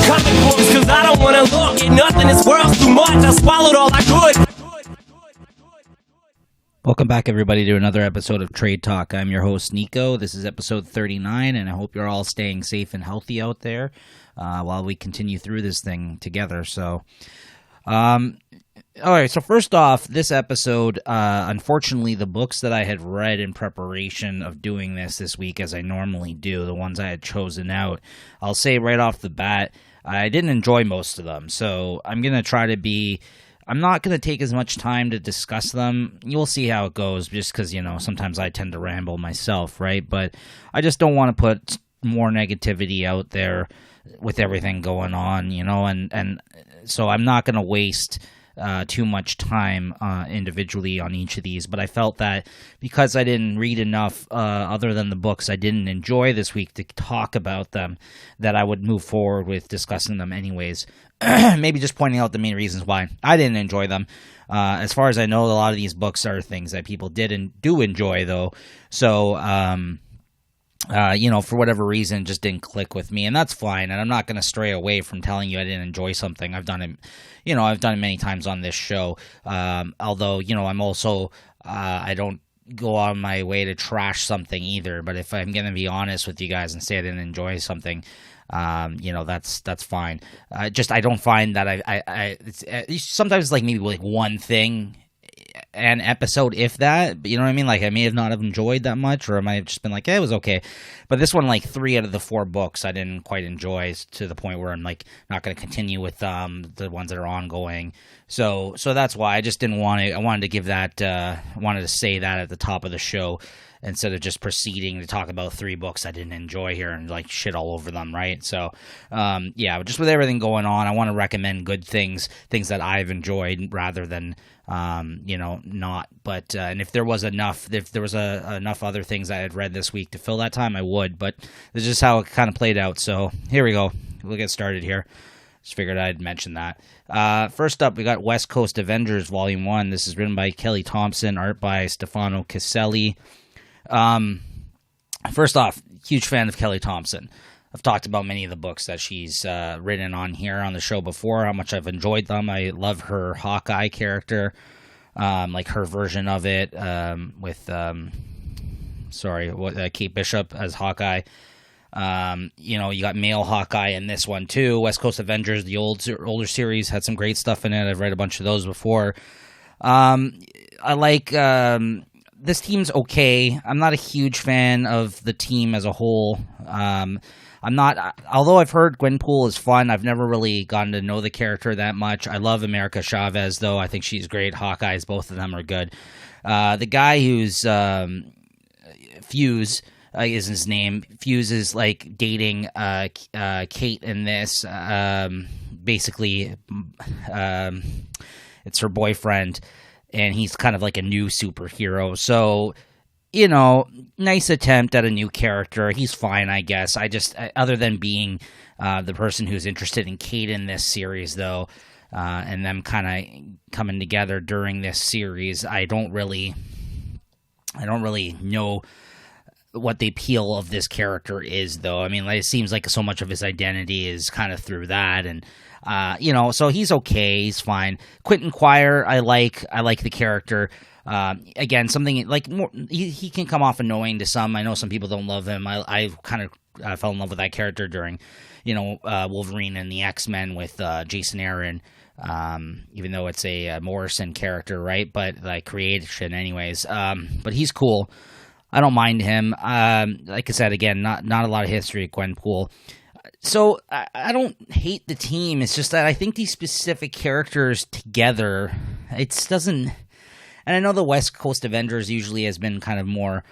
comic books, cause I don't wanna look at nothing. This world's too much. I swallowed all I could. Welcome back, everybody, to another episode of Trade Talk. I'm your host, Niko. This is episode 39, and I hope you're all staying safe and healthy out there while we continue through this thing together. So, all right, so first off, this episode, unfortunately, the books that I had read in preparation of doing this week, as I normally do, the ones I had chosen out, I'll say right off the bat, I didn't enjoy most of them. So I'm going to try to be... I'm not going to take as much time to discuss them. You'll see how it goes, just because, you know, sometimes I tend to ramble myself, right? But I just don't want to put more negativity out there with everything going on, you know, and so I'm not going to waste too much time individually on each of these. But I felt that because I didn't read enough other than the books I didn't enjoy this week to talk about them, that I would move forward with discussing them anyways. Maybe just pointing out the main reasons why I didn't enjoy them. As far as I know, a lot of these books are things that people did and do enjoy, though. So, you know, for whatever reason, just didn't click with me, and that's fine. And I'm not going to stray away from telling you I didn't enjoy something. I've done it, you know, I've done it many times on this show. Although, you know, I'm also, I don't go on my way to trash something either. But if I'm going to be honest with you guys and say I didn't enjoy something, you know, that's fine. I don't find that it's sometimes like maybe like one thing an episode, if that, but you know what I mean? Like, I may have not have enjoyed that much, or I might have just been like, it was okay. But this one, like 3 out of the 4 books I didn't quite enjoy, to the point where I'm like not going to continue with the ones that are ongoing. So that's why I just didn't want to. I wanted to give that, wanted to say that at the top of the show, instead of just proceeding to talk about 3 books I didn't enjoy here and like shit all over them, right? So, yeah, just with everything going on, I want to recommend good things that I've enjoyed rather than, you know, not. But and if there was enough other things I had read this week to fill that time, I would. But this is just how it kind of played out. So here we go. We'll get started here. Just figured I'd mention that. First up, we got West Coast Avengers Vol.1. This is written by Kelly Thompson, art by Stefano Caselli. First off, huge fan of Kelly Thompson. I've talked about many of the books that she's written on here on the show before, how much I've enjoyed them. I love her Hawkeye character, like her version of it, with Kate Bishop as Hawkeye. You know, you got male Hawkeye in this one too. West Coast Avengers, the older series, had some great stuff in it. I've read a bunch of those before. I like this team's okay. I'm not a huge fan of the team as a whole. I'm not, although I've heard Gwenpool is fun, I've never really gotten to know the character that much. I love America Chavez, though. I think she's great. Hawkeyes, both of them are good. The guy who's Fuse is his name. Fuse is like dating Kate in this. Basically, it's her boyfriend, and he's kind of like a new superhero. So, you know, nice attempt at a new character. He's fine, I guess. Other than being the person who's interested in Kate in this series, though, and them kind of coming together during this series, I don't really know what the appeal of this character is, though. I mean, like, it seems like so much of his identity is kind of through that, and you know, so he's okay, he's fine. Quentin Quire, I like the character. Again, something like more, he can come off annoying to some. I know some people don't love him. I kind of fell in love with that character during, you know, Wolverine and the X-Men with Jason Aaron. Even though it's a Morrison character, right? But like creation, anyways. But he's cool. I don't mind him. Like I said, again, not a lot of history at Gwenpool. So I don't hate the team. It's just that I think these specific characters together, it doesn't. And I know the West Coast Avengers usually has been kind of more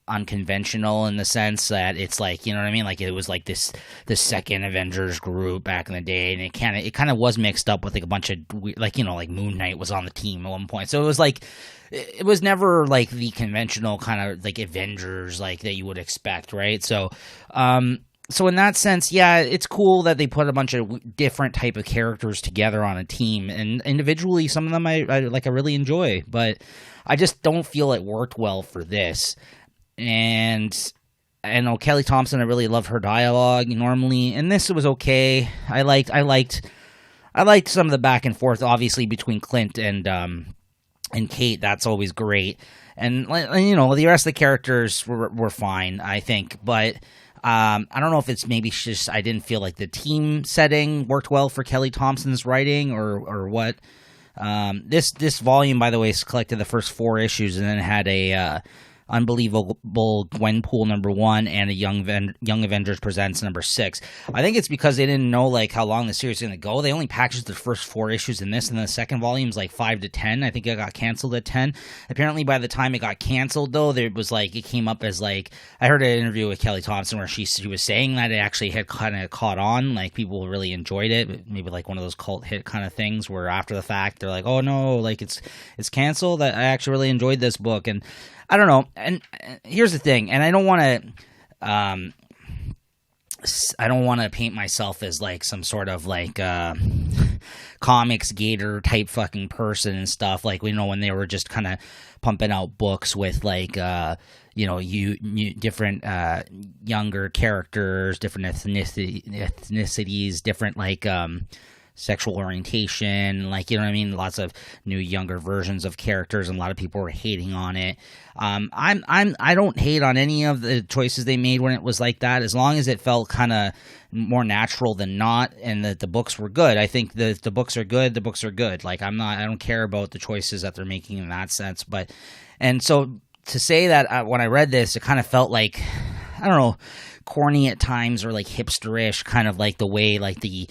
unconventional in the sense that it's like, you know what I mean? Like it was like the second Avengers group back in the day, and it kind of was mixed up with like a bunch of, like, you know, like Moon Knight was on the team at one point. So it was like, it was never like the conventional kind of like Avengers like that you would expect, right? So so in that sense, yeah, it's cool that they put a bunch of different type of characters together on a team, and individually, some of them I really enjoy, but I just don't feel it worked well for this. And I know Kelly Thompson, I really love her dialogue normally, and this was okay. I liked some of the back and forth, obviously, between Clint and Kate. That's always great. And the rest of the characters were fine, I think, but I don't know if it's maybe just I didn't feel like the team setting worked well for Kelly Thompson's writing or what. This volume, by the way, collected the first 4 issues and then had a Unbelievable Gwenpool #1 and a Young Avengers Presents #6. I think it's because they didn't know like how long the series was going to go. They only packaged the first 4 issues in this, and the second volume's like 5 to 10. I think it got canceled at 10. Apparently, by the time it got canceled, though, there was like it came up as like I heard an interview with Kelly Thompson where she was saying that it actually had kind of caught on, like people really enjoyed it. Maybe like one of those cult hit kind of things where after the fact they're like, oh no, like it's canceled. I actually really enjoyed this book, and I don't know, and here's the thing, and I don't want to paint myself as like some sort of like comics gator type fucking person and stuff. Like we know when they were just kind of pumping out books with like different younger characters, different ethnicities, different like sexual orientation, like, you know what I mean? Lots of new, younger versions of characters, and a lot of people were hating on it. I don't hate on any of the choices they made when it was like that, as long as it felt kind of more natural than not, and that the books were good. I think that the books are good. The books are good. Like I don't care about the choices that they're making in that sense. And so to say that when I read this, it kind of felt like, I don't know, corny at times or like hipsterish, kind of like the way like the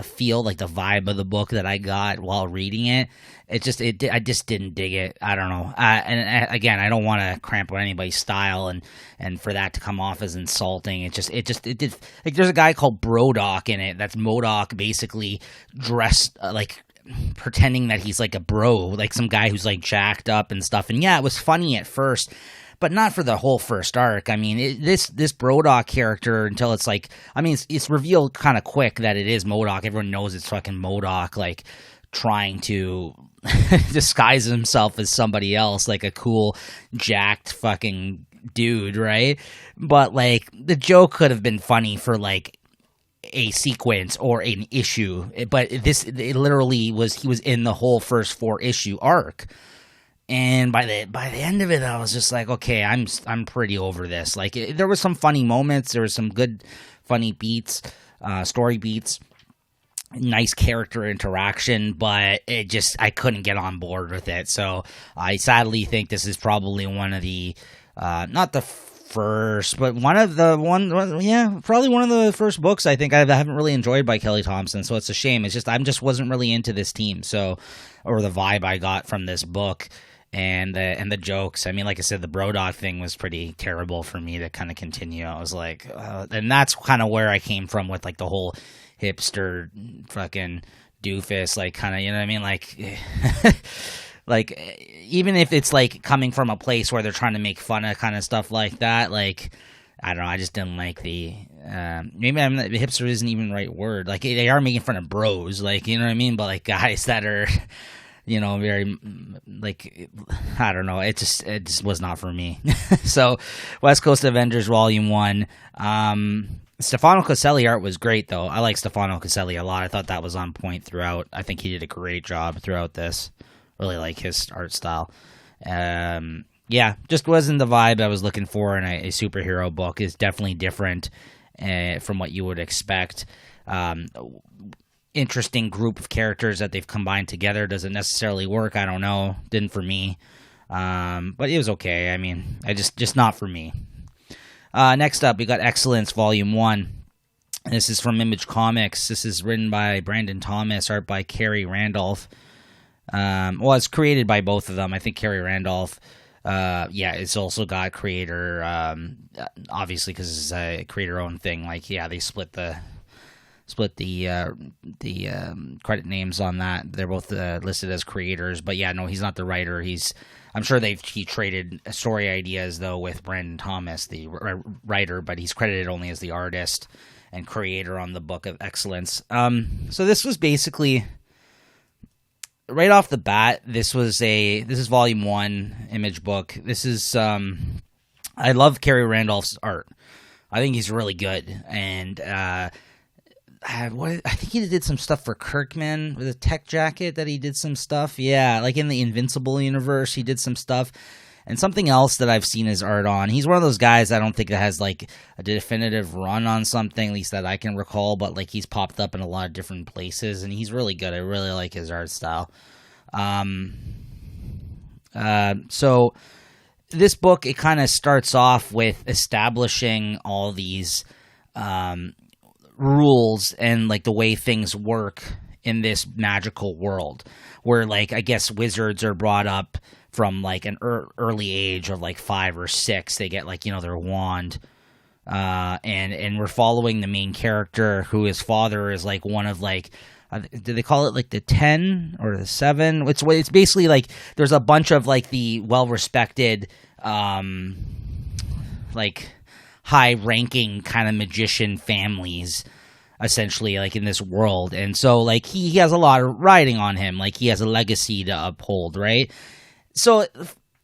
feel, like the vibe of the book that I got while reading it. I just didn't dig it. I don't know. And again, I don't want to cramp on anybody's style, and for that to come off as insulting, it did. Like there's a guy called Brodock in it. That's MODOK basically dressed like pretending that he's like a bro, like some guy who's like jacked up and stuff. And yeah, it was funny at first, but not for the whole first arc. I mean, this Brodock character, until it's like, I mean, it's revealed kind of quick that it is MODOK. Everyone knows it's fucking MODOK, like trying to disguise himself as somebody else, like a cool, jacked fucking dude, right? But like the joke could have been funny for like a sequence or an issue, but it literally was, he was in the whole first 4-issue arc. And by the end of it, I was just like, okay, I'm pretty over this. Like there was some funny moments, there was some good funny beats, story beats, nice character interaction, but I couldn't get on board with it. So I sadly think this is probably one of the not the first, but probably one of the first books I think I haven't really enjoyed by Kelly Thompson. So it's a shame. It's just I just wasn't really into this team, or the vibe I got from this book. And the jokes. I mean, like I said, the Brodock thing was pretty terrible for me to kind of continue. I was like, and that's kind of where I came from with like the whole hipster fucking doofus, like kind of, you know what I mean? Like, like even if it's like coming from a place where they're trying to make fun of kind of stuff like that, like, I don't know, I just didn't like maybe hipster isn't even the right word. Like they are making fun of bros, like, you know what I mean? But like guys that are, you know, very, like, I don't know. It just was not for me. So, West Coast Avengers Volume 1. Stefano Caselli art was great, though. I like Stefano Caselli a lot. I thought that was on point throughout. I think he did a great job throughout this. Really like his art style. Yeah, just wasn't the vibe I was looking for in a superhero book. It's definitely different from what you would expect. Interesting group of characters that they've combined together. Does it necessarily work? I don't know. Didn't for me. But it was okay. I mean, just not for me. Next up, we got Excellence Volume 1. This is from Image Comics. This is written by Brandon Thomas, art by Carrie Randolph. Well, it's created by both of them. I think Carrie Randolph, it's also got creator, obviously, because it's a creator-owned thing. Like, yeah, they split the credit names on that. They're both listed as creators, but yeah, no, he's not the writer. I'm sure he traded story ideas though with Brandon Thomas, the writer, but he's credited only as the artist and creator on the Book of Excellence. So this was basically right off the bat. This is Volume 1 Image book. This is I love Kerry Randolph's art. I think he's really good, and I think he did some stuff for Kirkman with a Tech Jacket. That he did some stuff, yeah, like in the Invincible universe, he did some stuff, and something else that I've seen his art on. He's one of those guys I don't think that has like a definitive run on something, at least that I can recall, but like he's popped up in a lot of different places, and he's really good. I really like his art style. So this book, it kind of starts off with establishing all these rules and like the way things work in this magical world, where like I guess wizards are brought up from like an early age of like 5 or 6. They get like, you know, their wand, and we're following the main character, who his father is like one of like, do they call it like the 10 or the 7? It's basically like there's a bunch of like the well-respected, like high-ranking kind of magician families, essentially, like in this world. And so like he has a lot of riding on him. Like he has a legacy to uphold, right? So,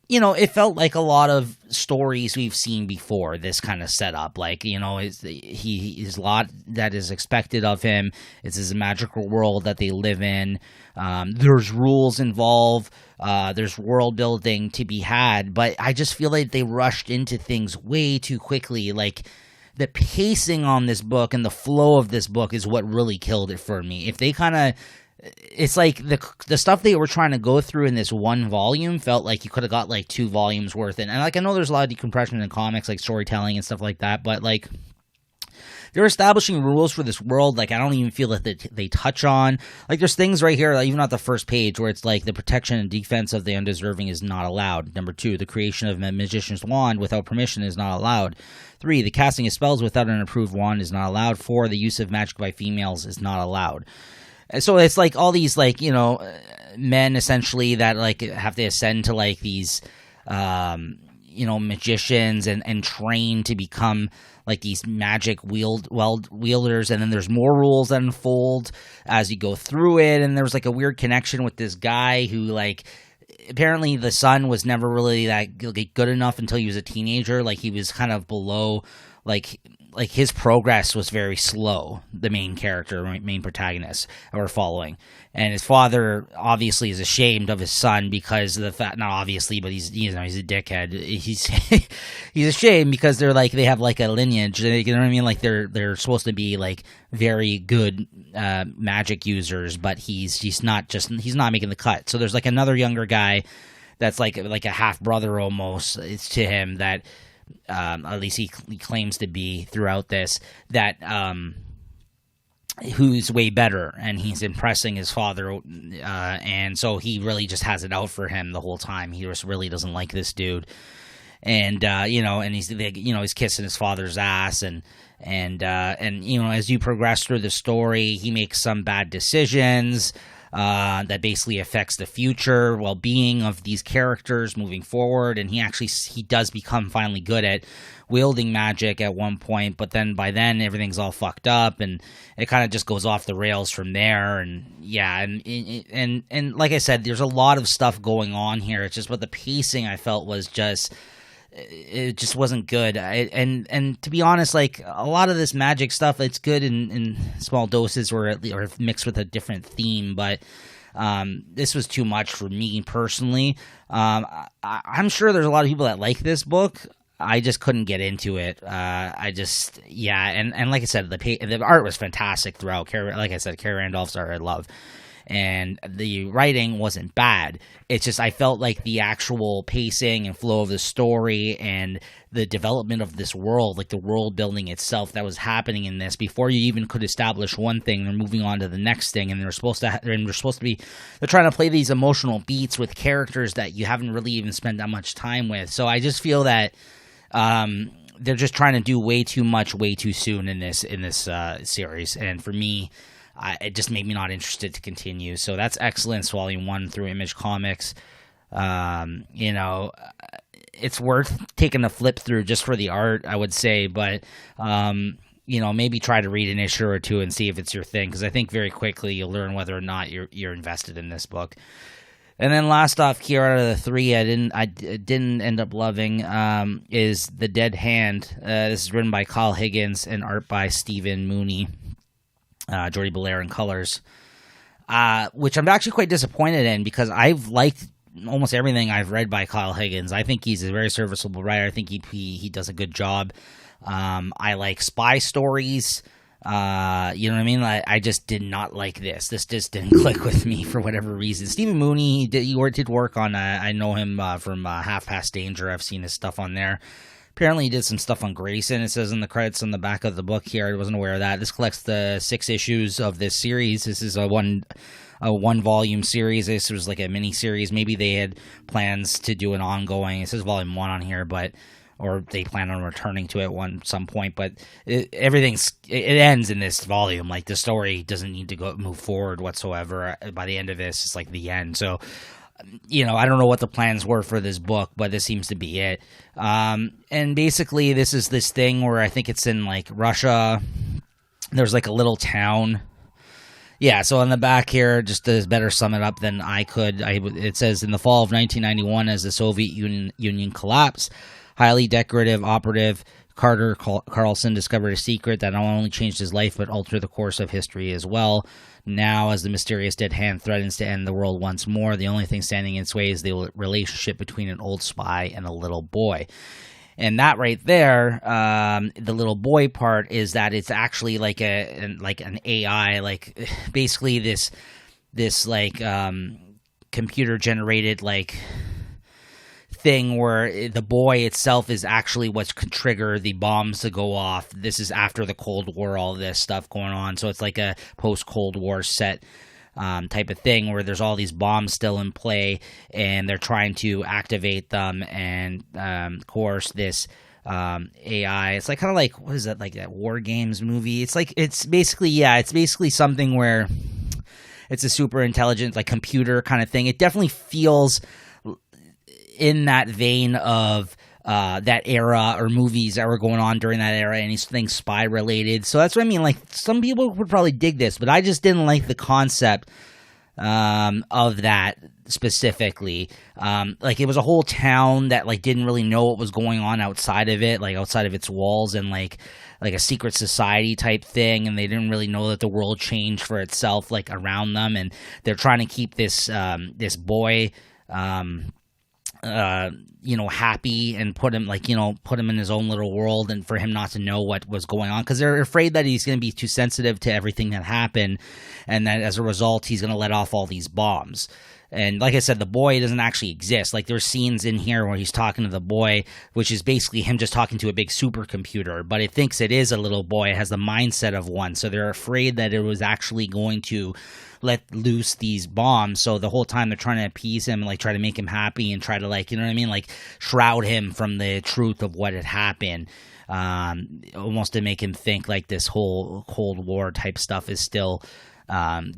you know, it felt like a lot of stories we've seen before, this kind of setup. Like, you know, is a lot that is expected of him. It's a magical world that they live in. There's rules involved. There's world building to be had. But I just feel like they rushed into things way too quickly. Like, the pacing on this book and the flow of this book is what really killed it for me. If they kind of... It's like the stuff they were trying to go through in this one volume felt like you could have got like 2 volumes worth. And like I know there's a lot of decompression in comics, like storytelling and stuff like that, but like they're establishing rules for this world. Like I don't even feel that they touch on. Like there's things right here, like, even at the first page, where it's like the protection and defense of the undeserving is not allowed. Number 2, the creation of a magician's wand without permission is not allowed. 3, the casting of spells without an approved wand is not allowed. 4, the use of magic by females is not allowed. So it's like all these, like, you know, men essentially that like have to ascend to like these, you know, magicians and train to become like these magic wielders. And then there's more rules that unfold as you go through it. And there was like a weird connection with this guy who, like, apparently the son was never really that good enough until he was a teenager. Like he was kind of below, like his progress was very slow, the main character, main protagonist we're following. And his father obviously is ashamed of his son because of the fact, not obviously, but he's a dickhead. He's ashamed because they're like, they have like a lineage, you know what I mean? Like they're supposed to be like very good magic users, but he's not making the cut. So there's like another younger guy that's like a half brother almost, it's to him, that at least he claims to be throughout this, that who's way better, and he's impressing his father, and so he really just has it out for him the whole time. He just really doesn't like this dude, and you know, and he's kissing his father's ass, and you know, as you progress through the story, he makes some bad decisions that basically affects the future well-being of these characters moving forward. And he does become finally good at wielding magic at one point, but then by then everything's all fucked up, and it kind of just goes off the rails from there. And yeah, and like I said, there's a lot of stuff going on here. It's just, but the pacing I felt was just, it just wasn't good. And to be honest, like a lot of this magic stuff, it's good in small doses or mixed with a different theme, but this was too much for me personally. I'm sure there's a lot of people that like this book. I just couldn't get into it. And like I said, the art was fantastic throughout. Like I said, Kerry Randolph's art I love. And the writing wasn't bad. It's just I felt like the actual pacing and flow of the story and the development of this world, like the world building itself that was happening in this, before you even could establish one thing, they're moving on to the next thing, and they're trying to play these emotional beats with characters that you haven't really even spent that much time with. So I just feel that they're just trying to do way too much, way too soon in this series, and for me, it just made me not interested to continue. So that's Excellence Volume 1 through Image Comics. You know, it's worth taking a flip through just for the art, I would say, but you know, maybe try to read an issue or two and see if it's your thing, because I think very quickly you'll learn whether or not you're invested in this book. And then last off here, out of the three I didn't end up loving is The Dead Hand. This is written by Kyle Higgins and art by Stephen Mooney, Jordi Belair in colors, which I'm actually quite disappointed in because I've liked almost everything I've read by Kyle Higgins. I think he's a very serviceable writer. I think he does a good job. I like spy stories. You know what I mean? I just did not like this. This just didn't click with me for whatever reason. Stephen Mooney did work on. I know him from Half Past Danger. I've seen his stuff on there. Apparently, he did some stuff on Grayson. It says in the credits on the back of the book here. I wasn't aware of that. This collects the 6 issues of this series. This is a one volume series. This was like a mini series. Maybe they had plans to do an ongoing. It says volume 1 on here, or they plan on returning to it some point. But it ends in this volume. Like the story doesn't need to move forward whatsoever. By the end of this, it's like the end. So, I don't know what the plans were for this book, but this seems to be it. And basically, this is this thing where I think it's in like Russia. There's like a little town. Yeah, so on the back here, just to better sum it up than I could, it says, in the fall of 1991, as the Soviet Union collapsed, highly decorative operative Carter Carlson discovered a secret that not only changed his life, but altered the course of history as well. Now, as the mysterious dead hand threatens to end the world once more, the only thing standing in its way is the relationship between an old spy and a little boy. And that right there, the little boy part, is that it's actually like an AI, like basically this like computer generated like thing where the boy itself is actually what could trigger the bombs to go off. This is after the Cold War, all this stuff going on. So it's like a post-Cold War set type of thing where there's all these bombs still in play and they're trying to activate them. And of course, this AI, it's like kind of like, what is that, like that War Games movie? It's basically something where it's a super intelligent, like computer kind of thing. It definitely feels in that vein of that era or movies that were going on during that era, anything spy related. So that's what I mean. Like some people would probably dig this, but I just didn't like the concept of that specifically. Like it was a whole town that like didn't really know what was going on outside of it, like outside of its walls, and like a secret society type thing, and they didn't really know that the world changed for itself like around them, and they're trying to keep this this boy happy and put him in his own little world, and for him not to know what was going on because they're afraid that he's going to be too sensitive to everything that happened, and that as a result he's going to let off all these bombs. And like I said, the boy doesn't actually exist. Like there's scenes in here where he's talking to the boy, which is basically him just talking to a big supercomputer, but it thinks it is a little boy. It has the mindset of one, so they're afraid that it was actually going to let loose these bombs. So the whole time they're trying to appease him, like try to make him happy and try to like shroud him from the truth of what had happened, almost to make him think like this whole Cold War type stuff is still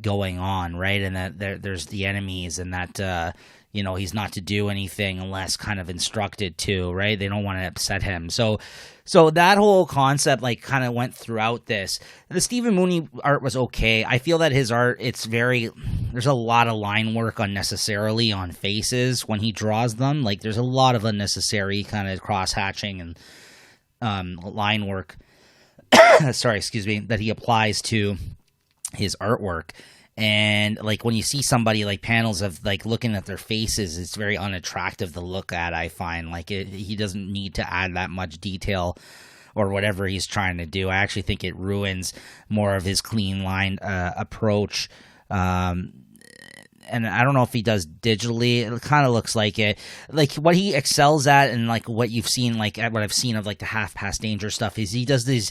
going on, right? And that there's the enemies, and that he's not to do anything unless kind of instructed to, right? They don't want to upset him. So that whole concept like kind of went throughout this. The Stephen Mooney art was okay. I feel that his art, there's a lot of line work unnecessarily on faces when he draws them. Like there's a lot of unnecessary kind of cross-hatching and line work that he applies to his artwork. And like when you see somebody, like panels of like looking at their faces, it's very unattractive to look at. I find like he doesn't need to add that much detail or whatever he's trying to do. I actually think it ruins more of his clean line approach. And I don't know if he does digitally. It kind of looks like it. Like what he excels at, and like what you've seen, like what I've seen of like the Half Past Danger stuff, is he does these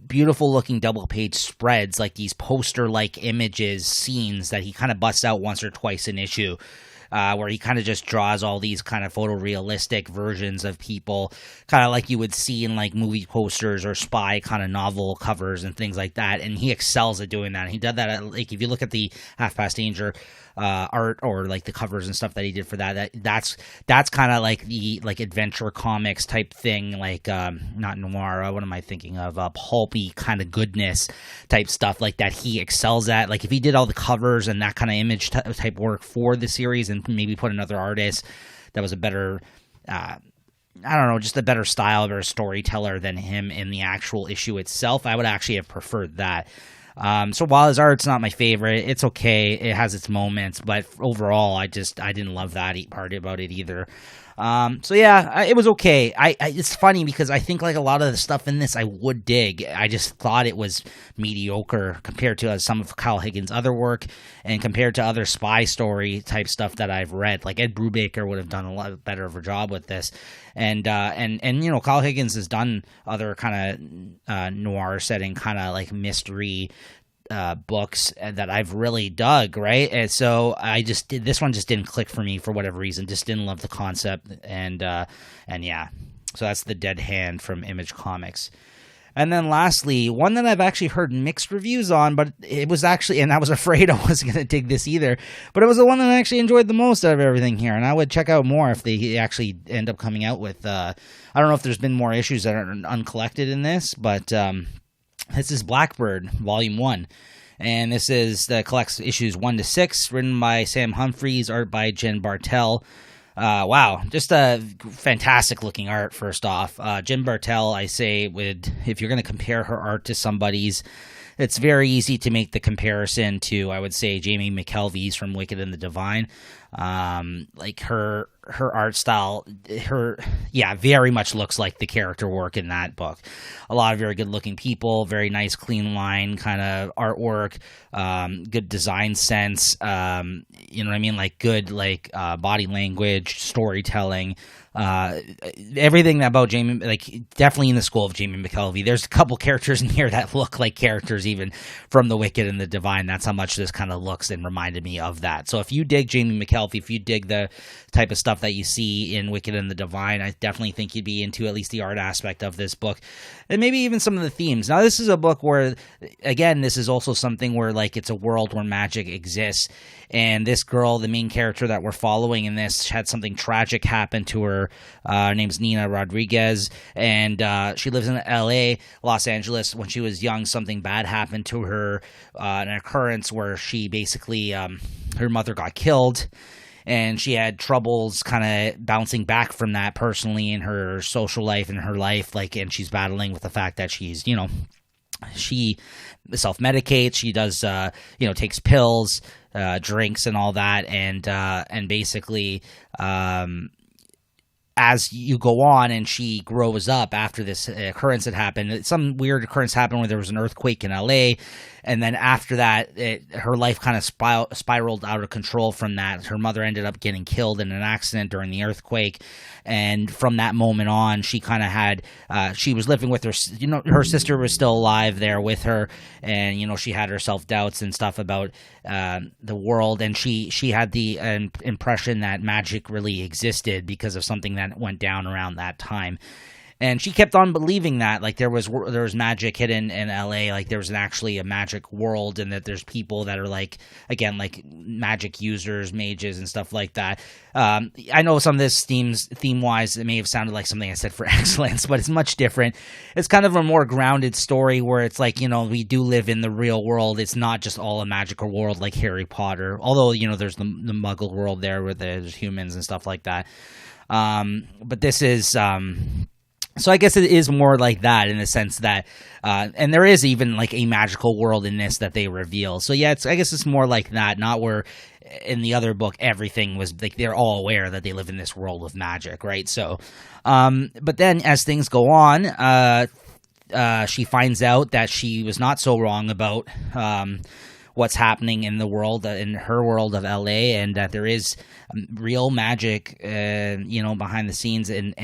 beautiful looking double page spreads, like these poster like images, scenes that he kind of busts out once or twice an issue. Where he kind of just draws all these kind of photorealistic versions of people, kind of like you would see in like movie posters or spy kind of novel covers and things like that. And he excels at doing that. And he did that like if you look at the Half Past Danger art or like the covers and stuff that he did for that's kind of like the like adventure comics type thing, like not noir, what am I thinking of, pulpy kind of goodness type stuff like that he excels at. Like if he did all the covers and that kind of image type work for the series and maybe put another artist that was a better, I don't know, just a better style, a better storyteller than him in the actual issue itself, I would actually have preferred that. So while his art's not my favorite, it's okay. It has its moments, but overall, I didn't love that part about it either. So yeah, it was okay. It's funny because I think like a lot of the stuff in this I would dig. I just thought it was mediocre compared to some of Kyle Higgins' other work and compared to other spy story type stuff that I've read. Like Ed Brubaker would have done a lot better of a job with this. And you know, Kyle Higgins has done other kind of noir setting kind of like mystery books that I've really dug, right? And so this one just didn't click for me for whatever reason. Just didn't love the concept, and yeah. So that's The Dead Hand from Image Comics. And then lastly, one that I've actually heard mixed reviews on, but it was actually, and I was afraid I wasn't going to dig this either, but it was the one that I actually enjoyed the most out of everything here, and I would check out more if they actually end up coming out with, I don't know if there's been more issues that are uncollected in this, but this is Blackbird Vol.1, and this collects issues 1 to 6, written by Sam Humphries, art by Jen Bartel. Wow, just a fantastic looking art, first off. Jen Bartel, I say, if you're going to compare her art to somebody's, it's very easy to make the comparison to, I would say, Jamie McKelvey's from Wicked and the Divine. Like her art style, very much looks like the character work in that book. A lot of very good looking people, very nice clean line kind of artwork, good design sense, you know what I mean? Like good, like, body language, storytelling, everything about Jamie, like definitely in the school of Jamie McKelvey. There's a couple characters in here that look like characters even from The Wicked and the Divine. That's how much this kind of looks and reminded me of that. So if you dig Jamie McKelvey, if you dig the type of stuff that you see in Wicked and the Divine, I definitely think you'd be into at least the art aspect of this book, and maybe even some of the themes. Now, this is a book where, again, this is also something where, like, it's a world where magic exists, and this girl, the main character that we're following in this, had something tragic happen to her. Her name's Nina Rodriguez, and she lives in L.A., Los Angeles. When she was young, something bad happened to her, an occurrence where she basically, her mother got killed, and she had troubles kind of bouncing back from that personally in her social life and her life, like, and she's battling with the fact that she's, you know, she self-medicates, she does, you know, takes pills, drinks and all that, and basically, as you go on and she grows up after this occurrence had happened, some weird occurrence happened where there was an earthquake in LA, and then after that, her life kind of spiraled out of control from that. Her mother ended up getting killed in an accident during the earthquake, and from that moment on, she kind of had, she was living with her, you know, her sister was still alive there with her, and, you know, she had her self-doubts and stuff about the world, and she had the impression that magic really existed because of something that went down around that time. And she kept on believing that, like, there was magic hidden in LA, like there was actually a magic world, and that there's people that are, like, again, like magic users, mages and stuff like that. I know some of this theme-wise, it may have sounded like something I said for excellence, but it's much different. It's kind of a more grounded story where it's like, you know, we do live in the real world. It's not just all a magical world like Harry Potter, although, you know, there's the Muggle world there where there's humans and stuff like that. But this is... So I guess it is more like that in the sense that, and there is even like a magical world in this that they reveal. So yeah, I guess it's more like that, not where in the other book everything was like they're all aware that they live in this world of magic, right? So, but then as things go on, she finds out that she was not so wrong about what's happening in the world, in her world of LA, and that there is real magic, you know, behind the scenes, and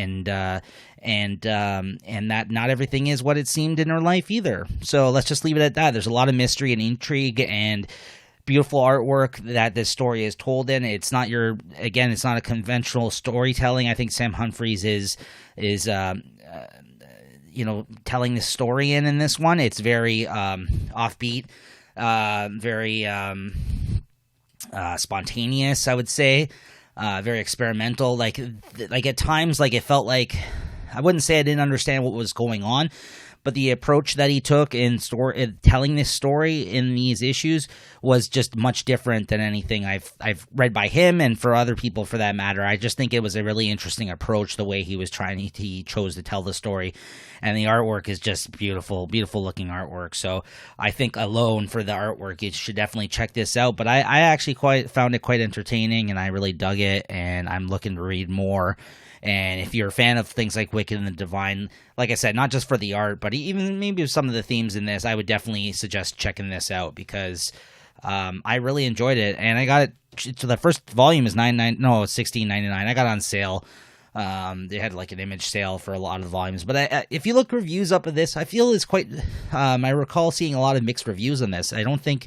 that not everything is what it seemed in her life either. So let's just leave it at that. There's a lot of mystery and intrigue and beautiful artwork that this story is told in. It's not it's not a conventional storytelling. I think Sam Humphries is you know, telling the story in this one. It's very offbeat, very spontaneous, I would say, very experimental. Like at times, like it felt like, I wouldn't say I didn't understand what was going on, but the approach that he took in telling this story in these issues was just much different than anything I've read by him, and for other people for that matter. I just think it was a really interesting approach, the way he chose to tell the story, and the artwork is just beautiful looking artwork. So I think alone for the artwork, you should definitely check this out. But I actually found it quite entertaining, and I really dug it, and I'm looking to read more. And if you're a fan of things like Wicked and the Divine, like I said, not just for the art, but even maybe some of the themes in this, I would definitely suggest checking this out, because I really enjoyed it. And I got it. So the first volume is $16.99. I got it on sale. They had like an image sale for a lot of the volumes. But if you look reviews up of this, I feel it's quite. I recall seeing a lot of mixed reviews on this. I don't think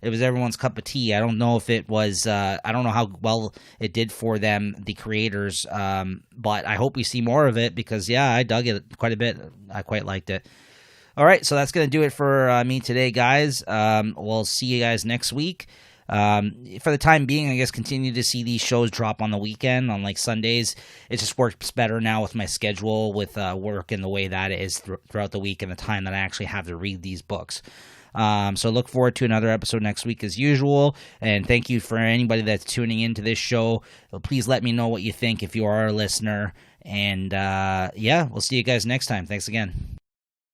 it was everyone's cup of tea. I don't know if it was, I don't know how well it did for them, the creators, but I hope we see more of it, because, yeah, I dug it quite a bit. I quite liked it. All right, so that's going to do it for me today, guys. We'll see you guys next week. For the time being, I guess continue to see these shows drop on the weekend, on like Sundays. It just works better now with my schedule, with work and the way that it is throughout the week, and the time that I actually have to read these books. So look forward to another episode next week as usual, and thank you for anybody that's tuning into this show. Please let me know what you think if you are a listener, and yeah, we'll see you guys next time. Thanks again.